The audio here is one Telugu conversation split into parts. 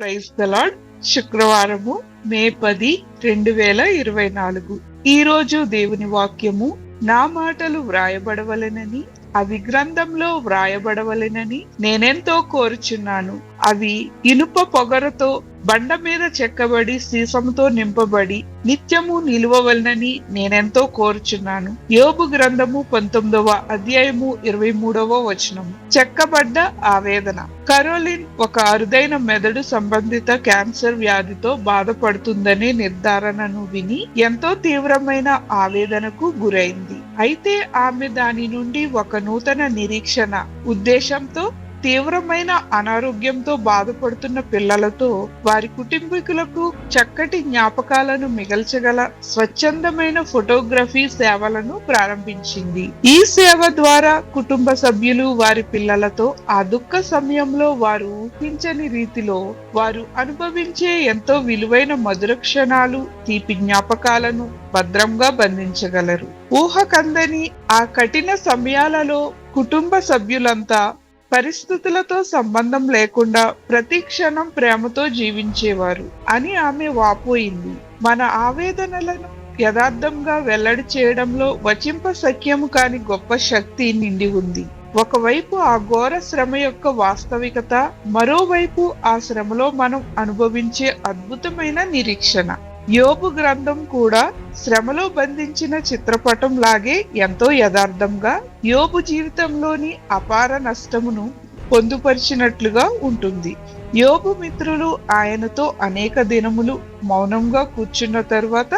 Praise the lord. శుక్రవారము మే 10, 2024. ఈ రోజు దేవుని వాక్యము, నా మాటలు వ్రాయబడవలెనని అవి గ్రంథంలో వ్రాయబడవలెనని నేనెంతో కోరుచున్నాను. అవి ఇనుప పొగరతో బండ మీద చెక్కబడి సీసంతో నింపబడి నిత్యము నిలువవలనని నేనెంతో కోరుచున్నాను. యోబు గ్రంథము 19వ అధ్యాయము 23వ వచనము. చెక్కబడ్డ ఆవేదన. కరోలిన్ ఒక అరుదైన మెదడు సంబంధిత క్యాన్సర్ వ్యాధితో బాధపడుతుందనే నిర్ధారణను విని ఎంతో తీవ్రమైన ఆవేదనకు గురైంది. అయితే ఆమె దాని నుండి ఒక నూతన నిరీక్షణ ఉద్దేశంతో తీవ్రమైన అనారోగ్యంతో బాధపడుతున్న పిల్లలతో వారి కుటుంబీకులకు చక్కటి జ్ఞాపకాలను మిగల్చగల స్వచ్ఛందమైన ఫోటోగ్రఫీ సేవలను ప్రారంభించింది. ఈ సేవ ద్వారా కుటుంబ సభ్యులు వారి పిల్లలతో ఆ దుఃఖ సమయంలో వారు ఊహించని రీతిలో వారు అనుభవించే ఎంతో విలువైన మధుర క్షణాలు, తీపి జ్ఞాపకాలను భద్రంగా బంధించగలరు. ఊహకందని ఆ కఠిన సమయాలలో కుటుంబ సభ్యులంతా పరిస్థితులతో సంబంధం లేకుండా ప్రతి క్షణం ప్రేమతో జీవించేవారు అని ఆమె వాపోయింది. మన ఆవేదనలను యథార్థంగా వెల్లడి చేయడంలో వచింప సఖ్యము కాని గొప్ప శక్తి నిండి ఉంది. ఒకవైపు ఆ ఘోర శ్రమ యొక్క వాస్తవికత, మరోవైపు ఆ శ్రమలో మనం అనుభవించే అద్భుతమైన నిరీక్షణ. యోబు గ్రంథం కూడా శ్రమలో బంధించిన చిత్రపటం లాగే ఎంతో యథార్థంగా యోబు జీవితంలోని అపార నష్టమును పొందుపరిచినట్లుగా ఉంటుంది. యోబు మిత్రులు ఆయనతో అనేక దినములు మౌనంగా కూర్చున్న తరువాత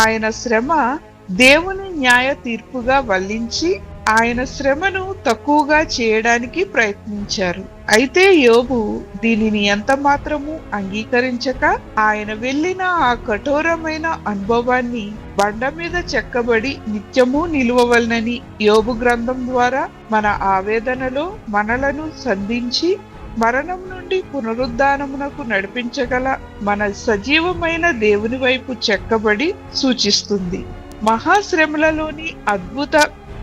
ఆయన శ్రమ దేవుని న్యాయ తీర్పుగా వల్లించి ఆయన శ్రమను తక్కువగా చేయడానికి ప్రయత్నించారు. అయితే యోబు దీనిని ఎంత మాత్రము అంగీకరించక ఆయన వెళ్ళిన ఆ కఠోరమైన అనుభవాన్ని బండ మీద చెక్కబడి నిత్యము నిలువవలనని యోబు గ్రంథం ద్వారా మన ఆవేదనలో మనలను సంధించి మరణం నుండి పునరుద్ధానమునకు నడిపించగల మన సజీవమైన దేవుని వైపు చెక్కబడి సూచిస్తుంది. మహాశ్రమలలోని అద్భుత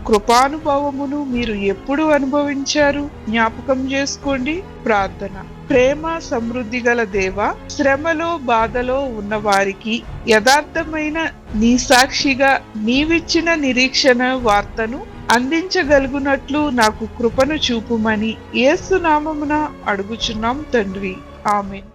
కృపానుభవమును మీరు ఎప్పుడు అనుభవించారు? జ్ఞాపకం చేసుకోండి. ప్రార్థన. ప్రేమ సమృద్ధి గల దేవా, శ్రమలో బాధలో ఉన్న వారికి యథార్థమైన నీ సాక్షిగా నీవిచ్చిన నిరీక్షణ వార్తను అందించగలుగునట్లు నాకు కృపను చూపుమని యేసు నామమున అడుగుచున్నాం తండ్రి. ఆమేన్.